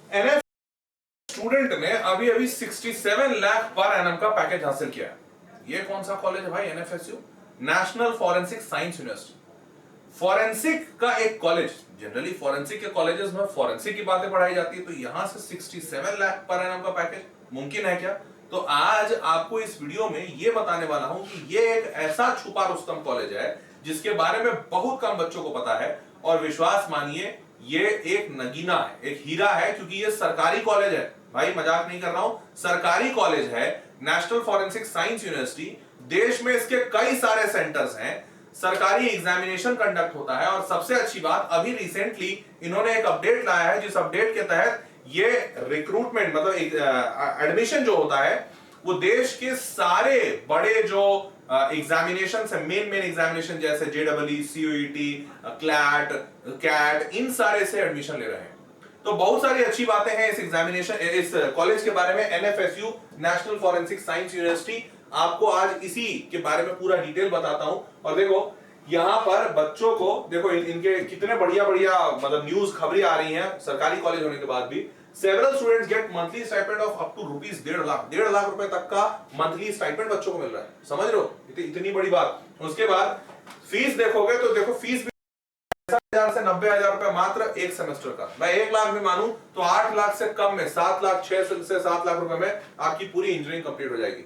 NF student ने अभी अभी 67 लाख पर एनएम का पैकेज हासिल किया है। ये कौन सा कॉलेज है भाई? NFSU, national forensic science university. Forensic का एक कॉलेज, जनरली फॉरेंसिक के कॉलेजेस में फॉरेंसिक की बातें पढ़ाई जाती है, तो यहां से 67 लाख पर एनएम का पैकेज मुमकिन है क्या? तो आज आपको इस वीडियो में ये बताने वाला हूं कि ये एक ऐसा छुपा रुस्तम कॉलेज है जिसके बारे में बहुत कम बच्चों को पता है, और विश्वास मानिए ये एक नगीना है, एक हीरा है, क्योंकि ये सरकारी कॉलेज है भाई, मजाक नहीं कर रहा हूं, सरकारी कॉलेज है, नेशनल फॉरेंसिक साइंस यूनिवर्सिटी। देश में इसके कई सारे सेंटर्स हैं, सरकारी एग्जामिनेशन कंडक्ट होता है, और सबसे अच्छी बात अभी रिसेंटली इन्होंने एक अपडेट लाया है, जिस अपडेट के तहत ये रिक्रूटमेंट मतलब एडमिशन जो होता है वो देश के सारे बड़े जो एग्जामिनेशन है, मेन एग्जामिनेशन जैसे जेडब्ल्यू, सीयूईटी, क्लैट, कैट, इन सारे से एडमिशन ले रहे हैं। तो बहुत सारी अच्छी बातें हैं इस एग्जामिनेशन, इस कॉलेज के बारे में, NFSU, national forensic science university. आपको आज इसी के बारे में पूरा डिटेल बताता हूं। और देखो यहां पर बच्चों को देखो इनके कितने बढ़िया बढ़िया मतलब न्यूज खबरें आ रही हैं सरकारी कॉलेज होने के बाद भी। Several students get monthly stipend of up to rupees 1.5 lakh रुपए तक का मंथली स्टाइपेंड बच्चों को मिल रहा है, समझ रहे हो? इतनी बड़ी बात। उसके बाद फीस देखोगे तो देखो फीस 60,000 से 90,000 रुपए मात्र एक सेमेस्टर का। मैं 1 लाख भी मानूं तो 8 लाख से कम में, 7 लाख 6 से 7 लाख रुपए में आपकी पूरी इंजीनियरिंग कंप्लीट हो जाएगी।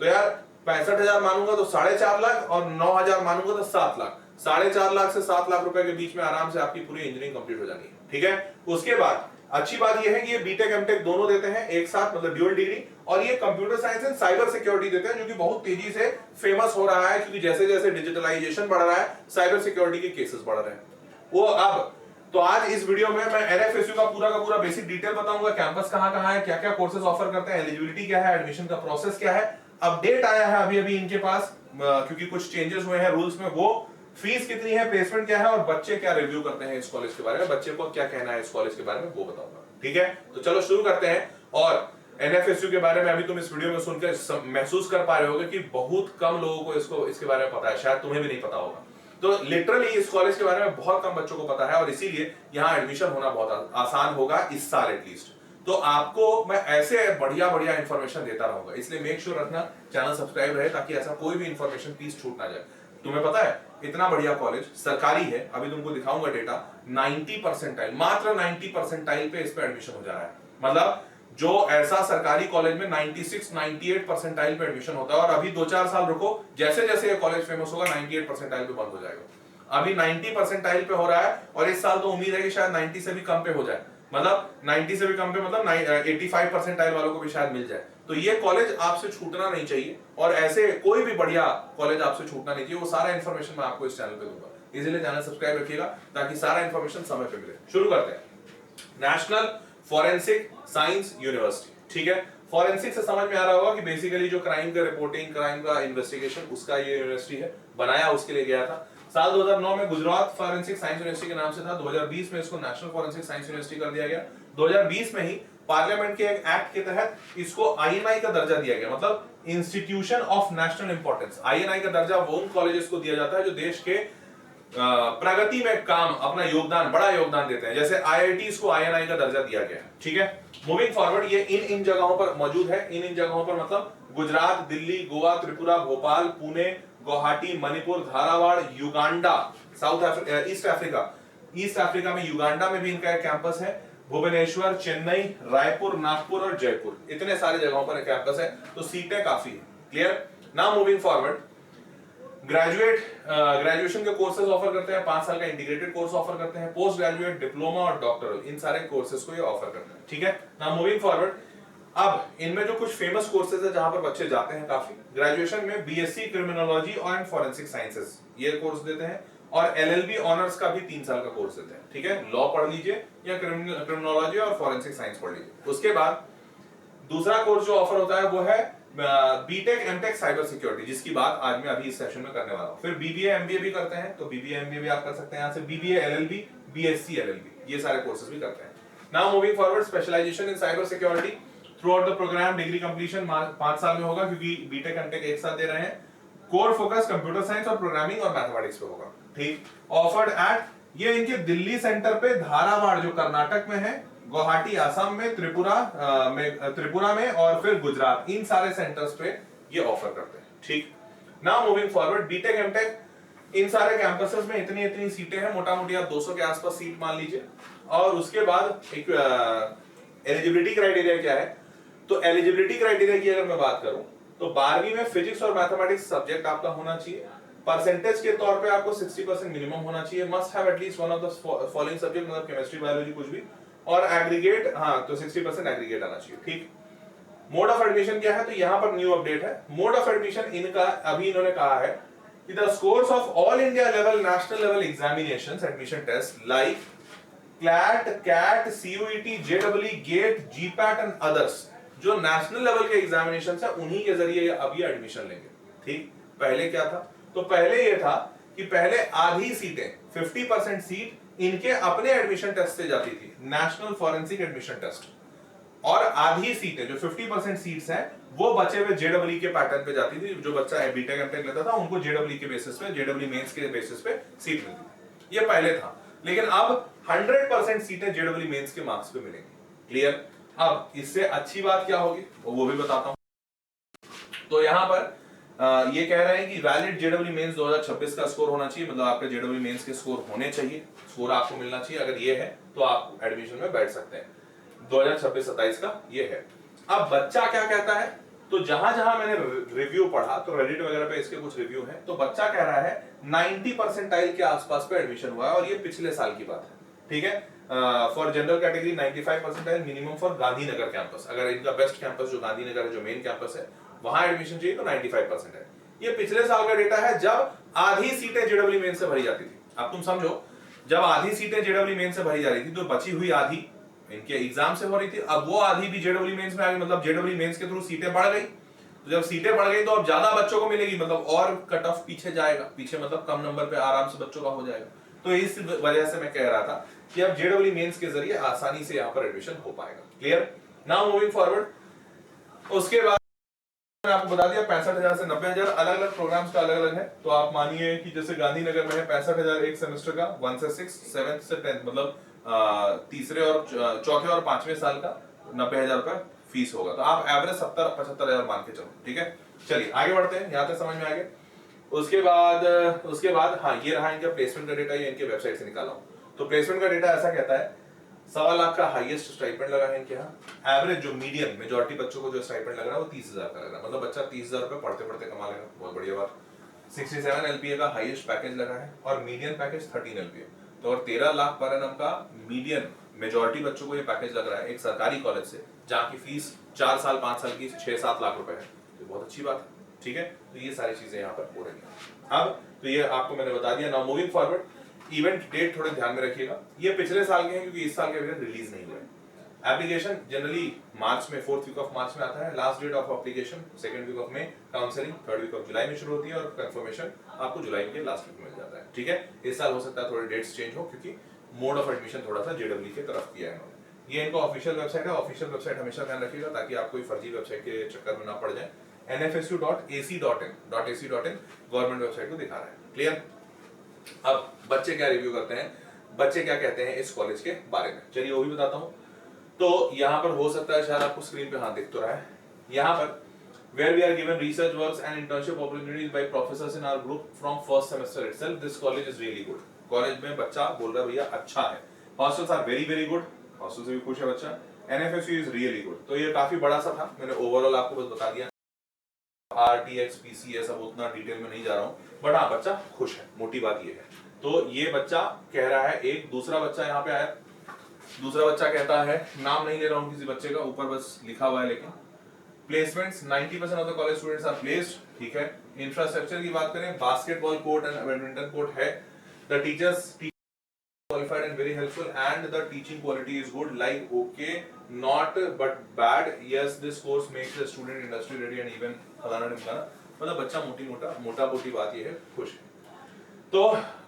तो यार 65,000 मानूंगा तो 4.5 लाख, और 9,000 मानूंगा तो 7 लाख। 4.5 लाख से 7 लाख रुपए के बीच में आराम से आपकी पूरी इंजीनियरिंग कंप्लीट हो जानी है, ठीक है। उसके बाद अच्छी बात यह है कि ये बीटेक एमटेक दोनों देते हैं एक साथ, मतलब ड्यूअल डिग्री, और ये computer science and cyber security देते हैं, जो कि बहुत तेजी से फेमस हो रहा है, क्योंकि जैसे जैसे डिजिटलाइजेशन बढ़ रहा है साइबर सिक्योरिटी के केसेस बढ़ रहे हैं वो। अब तो आज इस वीडियो में मैं एनएफएसयू का पूरा बेसिक डिटेल बताऊंगा, कैंपस कहां है, क्या क्या कोर्सेज ऑफर करते हैं, एलिजिबिलिटी क्या है, एडमिशन का प्रोसेस क्या है, अपडेट आया है अभी अभी इनके पास क्योंकि कुछ चेंजेस हुए हैं रूल्स में, वो फीस कितनी है, प्लेसमेंट क्या है, और बच्चे क्या रिव्यू करते हैं इस कॉलेज के बारे में, बच्चे को क्या कहना है इस कॉलेज के बारे में, वो बताऊंगा, ठीक है। तो चलो शुरू करते हैं। और एनएफएसयू के बारे में अभी तुम इस वीडियो में सुनकर महसूस कर पा रहे होगे कि बहुत कम लोगों को इसके बारे में पता है, शायद तुम्हें भी नहीं पता होगा। तो लिटरली इस कॉलेज के बारे में बहुत कम बच्चों को पता है, और इसीलिए यहाँ एडमिशन होना बहुत आसान होगा इस साल एटलीस्ट। तो आपको मैं ऐसे बढ़िया बढ़िया इंफॉर्मेशन देता रहूंगा, इसलिए मेक श्योर रखना चैनल सब्सक्राइब रहे, ताकि ऐसा कोई भी इंफॉर्मेशन प्लीज छूट ना जाए। तुम्हें पता है इतना बढ़िया कॉलेज सरकारी है, अभी तुमको दिखाऊंगा डेटा, 90 परसेंटाइल, मात्र 90 परसेंटाइल पे इस पे एडमिशन हो जा रहा है। मतलब जो ऐसा सरकारी कॉलेज में 96 98 परसेंटाइल पे एडमिशन होता है, और अभी 2-4 साल रुको, जैसे जैसे ये कॉलेज फेमस होगा 98 परसेंटाइल पे बंद हो जाएगा। अभी 90 परसेंटाइल पे हो रहा है, और इस साल तो उम्मीद है कि शायद 90 से भी कम पे हो जाए, मतलब 90 से भी कम पे मतलब 85 परसेंटाइल वालों को भी शायद मिल जाए। तो ये कॉलेज आपसे छूटना नहीं चाहिए, और ऐसे कोई भी बढ़िया कॉलेज आपसे छूटना नहीं चाहिए, वो सारा इंफॉर्मेशन मैं आपको इस चैनल पे दूंगा, इसीलिए चैनल सब्सक्राइब रखिएगा ताकि सारा इंफॉर्मेशन समय पे मिले। शुरू करते हैं। नेशनल फॉरेंसिक साइंस यूनिवर्सिटी, ठीक है। फॉरेंसिक से समझ में आ रहा होगा कि बेसिकली जो क्राइम का रिपोर्टिंग, क्राइम का इन्वेस्टिगेशन, उसका ये यूनिवर्सिटी है, बनाया उसके लिए गया था। साल 2009 में गुजरात फॉरेंसिक साइंस यूनिवर्सिटी के नाम से था, 2020 में इसको नेशनल फॉरेंसिक साइंस यूनिवर्सिटी कर दिया गया। 2020 में ही पार्लियामेंट के एक एक्ट के तहत इसको आईएनआई का दर्जा दिया गया, मतलब institution of national importance. INI का दर्जा वो उन कॉलेजेस को दिया जाता है जो देश के प्रगति में काम अपना योगदान, बड़ा योगदान देते हैं, जैसे आईआईटीज को आईएनआई का दर्जा दिया गया है, ठीक है। मूविंग फॉरवर्ड, ये इन जगहों पर मौजूद है, इन जगहों पर मतलब Gujarat, Delhi, Goa, Tripura, Bhopal, Pune, Guwahati, Manipur, Dharwad, Uganda, South Africa, East Africa में युगांडा में भी इनका एक कैंपस है, भुवनेश्वर, चेन्नई, रायपुर, नागपुर और जयपुर, इतने सारे जगहों पर कैंपस है, तो सीटें काफी है। Clear. Now moving forward, graduation के कोर्सेज ऑफर करते हैं, 5 साल का इंटीग्रेटेड कोर्स ऑफर करते हैं, पोस्ट ग्रेजुएट, डिप्लोमा और डॉक्टरल, इन सारे कोर्सेज को ये ऑफर करते हैं, ठीक है। नाउ मूविंग फॉरवर्ड, अब इनमें जो कुछ फेमस कोर्सेज है जहां पर बच्चे जाते हैं काफी, ग्रेजुएशन में बीएससी क्रिमिनोलॉजी और फॉरेंसिक साइंसेस ये कोर्स देते हैं, और एलएलबी ऑनर्स का भी 3 साल का कोर्स देते हैं, ठीक है। लॉ पढ़ लीजिए या क्रिमिनोलॉजी और फॉरेंसिक साइंस पढ़ लीजिए। उसके बाद दूसरा कोर्स जो ऑफर होता है वो है बीटेक एमटेक साइबर सिक्योरिटी, जिसकी बात आज मैं अभी इस सेशन में करने वाला हूं। फिर बीबीए एमबीए भी करते हैं, तो बीबीए एमबीए भी आप कर सकते हैं यहाँ से, बीबीए एलएलबी, बीएससी एलएलबी, ये सारे कोर्सेज भी करते हैं। Now moving forward, specialization in cyber security throughout the program, degree completion 5 साल में होगा, क्योंकि बीटेक एमटेक एक साथ दे रहे हैं। कोर फोकस कंप्यूटर साइंस और प्रोग्रामिंग और मैथमेटिक्स पे होगा, ठीक। ऑफर्ड एट ये इनके दिल्ली सेंटर पे, धारावाड़ जो कर्नाटक में है, गुवाहाटी आसाम में, त्रिपुरा में और फिर गुजरात, इन सारे सेंटर्स पे ये ऑफर करते हैं। ठीक, now moving forward, BTech MTech इन सारे कैंपसेस में इतनी इतनी सीटें हैं, मोटा मोटी आप 200 के आसपास सीट मान लीजिए। और उसके बाद एक एलिजिबिलिटी क्राइटेरिया क्या है, तो एलिजिबिलिटी क्राइटेरिया की अगर मैं बात करूं तो 12वीं में फिजिक्स और मैथमेटिक्स सब्जेक्ट आपका होना चाहिए। परसेंटेज के तौर पे आपको 60% मिनिमम होना चाहिए। Must have at least one of the following subject, मतलब केमिस्ट्री, बायोलॉजी, कुछ भी। और एग्रीगेट, हाँ, तो 60% एग्रीगेट आना चाहिए। ठीक, मोड ऑफ एडमिशन क्या है, तो यहां पर न्यू अपडेट है। मोड ऑफ एडमिशन इनका अभी इन्होंने कहा है कि the scores of all India level national level examinations admission test like CLAT, CAT, CUET, JW, GATE, GPAT and others, जो नेशनल लेवल के एग्जामिनेशंस है उन्हीं के जरिए अब ये एडमिशन लेंगे। ठीक, पहले क्या था, तो पहले ये था कि पहले आधी सीटें 50% सीट इनके अपने एडमिशन टेस्ट से जाती थी, नेशनल फॉरेंसिक एडमिशन टेस्ट, और आधी सीटें जो 50% सीट्स हैं वो बचे हुए जेडब्ल्यू के पैटर्न पे जाती थी। जो बच्चा बीटेक एमटेक लेता था उनको जेडब्ल्यू के बेसिस पे, जेडब्ल्यू मेंस के बेसिस पे सीट मिलती थी। ये पहले था, लेकिन अब 100% सीटें जेडब्ल्यू मेंस के मार्क्स पे मिलेंगी। क्लियर? अब इससे अच्छी बात क्या होगी वो भी बताता हूं। तो यहां पर ये कह रहे हैं कि वैलिड जेडब्ल्यू मेंस 2026 का स्कोर होना चाहिए, मतलब आपके जेडब्ल्यू मेंस के स्कोर होने चाहिए, स्कोर आपको मिलना चाहिए। अगर ये है तो आप एडमिशन में बैठ सकते हैं। 2026-27 का ये है। अब बच्चा क्या कहता है, तो जहां जहां मैंने रिव्यू पढ़ा, तो रेडिट वगैरह पे इसके कुछ रिव्यू हैं, तो बच्चा कह रहा है 90 परसेंटाइल के आसपास पे एडमिशन हुआ है, और ये पिछले साल की बात है। ठीक है, for general category 95 percentile minimum for Gandhinagar campus. अगर इनका बेस्ट कैंपस जो गांधीनगर है, जो मेन कैंपस है, वहां एडमिशन चाहिए तो 95% है। ये पिछले साल का डेटा है, जब आधी सीटें जेडब्ल्यू मेन से भरी जाती थी। अब तुम समझो, जब आधी सीटें जेडब्ल्यू मेन से भरी जा रही थी, तो बची हुई आधी इनके एग्जाम से हो रही थी। अब वो आधी भी जेडब्ल्यू मेंस में आ गई, मतलब जेडब्ल्यू मेंस के थ्रू सीटें बढ़ गई। तो जब सीटें बढ़ गई तो अब ज्यादा बच्चों को मिलेगी, मतलब और कट ऑफ पीछे जाएगा, पीछे मतलब कम नंबर पे आराम से बच्चों का हो जाएगा। तो इस वजह से मैं कह रहा था कि अब जेडब्ल्यू मेंस के जरिए आसानी से यहाँ पर एडमिशन हो पाएगा। क्लियर? नाउ मूविंग फॉरवर्ड, उसके बाद मैंने आपको बता दिया 65,000 से 90,000 अलग अलग प्रोग्राम्स का अलग अलग है। तो आप मानिए कि जैसे गांधीनगर में है 65,000 एक सेमेस्टर का, 1 से 6, 7 से 10, मतलब तीसरे और चौथे और पांचवें साल का 90,000 रुपए फीस होगा। तो आप एवरेज 70-75,000 मान के चलो। ठीक है, चलिए आगे बढ़ते हैं, यहाँ तक समझ में आ गया। उसके बाद हाँ, ये रहा इनका प्लेसमेंट का डेटा, ये इनके वेबसाइट से निकाला हूं। तो प्लेसमेंट का डेटा ऐसा कहता है 1.25 लाख का हाईएस्ट स्टाइपेंड लगा है इनके यहाँ। एवरेज जो मीडियम मेजॉरिटी बच्चों को जो स्टाइपेंड लग रहा है वो 30,000 का लग रहा है, मतलब बच्चा 30,000 रुपए पढ़ते पढ़ते कमा लेगा। बहुत बढ़िया बात। 67 एलपीए का हाईएस्ट पैकेज लगा है, और मीडियन पैकेज 13 एलपीए। तो और 13 लाख पर एनम का मीडियन मेजॉरिटी बच्चों को ये पैकेज लग रहा है एक सरकारी कॉलेज से, जहाँ की फीस 4 साल 5 साल की 6-7 लाख रुपए है। तो बहुत अच्छी बात है। ठीक है, तो ये सारी चीजें यहाँ पर हो रही है। अब तो ये आपको मैंने बता दिया। Now moving forward, event date थोड़े ध्यान में रखिएगा, ये पिछले साल के हैं क्योंकि इस साल के अभी रिलीज नहीं हुए। एप्लीकेशन जनरली मार्च में, 4th वीक ऑफ मार्च में आता है। Last date of application 2nd week of May, counselling 3rd week of July में शुरू होती है, और कंफर्मेशन आपको जुलाई के लास्ट वीक में मिल जाता है। ठीक है, इस साल हो सकता है थोड़े डेट्स चेंज हो, क्योंकि मोड ऑफ एडमिशन थोड़ा सा जेडब्ल्यू की तरफ किया है इन्होंने। ये इनका ऑफिशियल वेबसाइट है, ऑफिशियल वेबसाइट हमेशा ध्यान रखिएगा ताकि आप कोई फर्जी वेबसाइट के चक्कर में ना पड़ जाए। nfsu.ac.in गवर्नमेंट वेबसाइट को दिखा रहा है। क्लियर? अब बच्चे क्या रिव्यू करते हैं, बच्चे क्या कहते हैं इस कॉलेज के बारे में, चलिए वो भी बताता हूं। तो यहां पर हो सकता है शायद आपको स्क्रीन पे हाँ दिख तो रहा है, यहां पर where we are given research works and internship opportunities by professors in our group from first semester itself, this college is really good। College में बच्चा बोल रहा है भैया अच्छा है। Hostels are very very good, hostel से भी खुश है बच्चा। NFSU is really good. तो ये काफी बड़ा सा था, मैंने ओवरऑल आपको बस बता दिया। आरटीएक्स पीसी सब उतना डिटेल में नहीं जा रहा हूँ, बट हाँ बच्चा खुश है, मोटी बात ये है। तो ये बच्चा कह रहा है, एक दूसरा बच्चा यहाँ पे आया, दूसरा बच्चा कहता है, नाम नहीं ले रहा हूँ किसी बच्चे का, ऊपर बस लिखा हुआ है, लेकिन placements 90% of the college students are placed. ठीक है, इंफ्रास्ट्रक्चर की बात करें, basketball court and badminton court है। The teachers qualified and very helpful, and the teaching quality is good, like okay, not but bad, yes, this course makes the student industry ready and even फलाना ढिमकाना। मतलब बच्चा मोटा मोटी बात ये है, खुश है। तो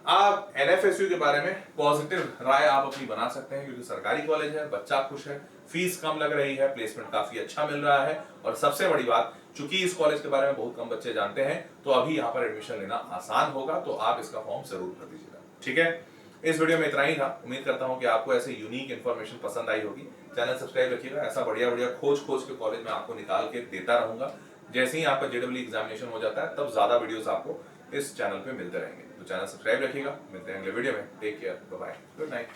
आप एनएफएसयू के बारे में पॉजिटिव राय आप अपनी बना सकते हैं, क्योंकि सरकारी कॉलेज है, बच्चा खुश है, फीस कम लग रही है, प्लेसमेंट काफी अच्छा मिल रहा है, और सबसे बड़ी बात, चूंकि इस कॉलेज के बारे में बहुत कम बच्चे जानते हैं, तो अभी यहाँ पर एडमिशन लेना आसान होगा। तो आप इसका फॉर्म जरूर भर दीजिएगा। ठीक है, इस वीडियो में इतना ही था। उम्मीद करता हूं कि आपको ऐसे यूनिक इन्फॉर्मेशन पसंद आई होगी। चैनल सब्सक्राइब रखिएगा, ऐसा बढ़िया बढ़िया खोज के कॉलेज में आपको निकाल के देता रहूंगा। जैसे ही आपका जेडब्ल्यू एग्जामिनेशन हो जाता है तब ज्यादा वीडियोस आपको इस चैनल पे मिलते रहेंगे। तो चैनल सब्सक्राइब रखिएगा, मिलते हैं अगले वीडियो में। Take care, bye bye, good night.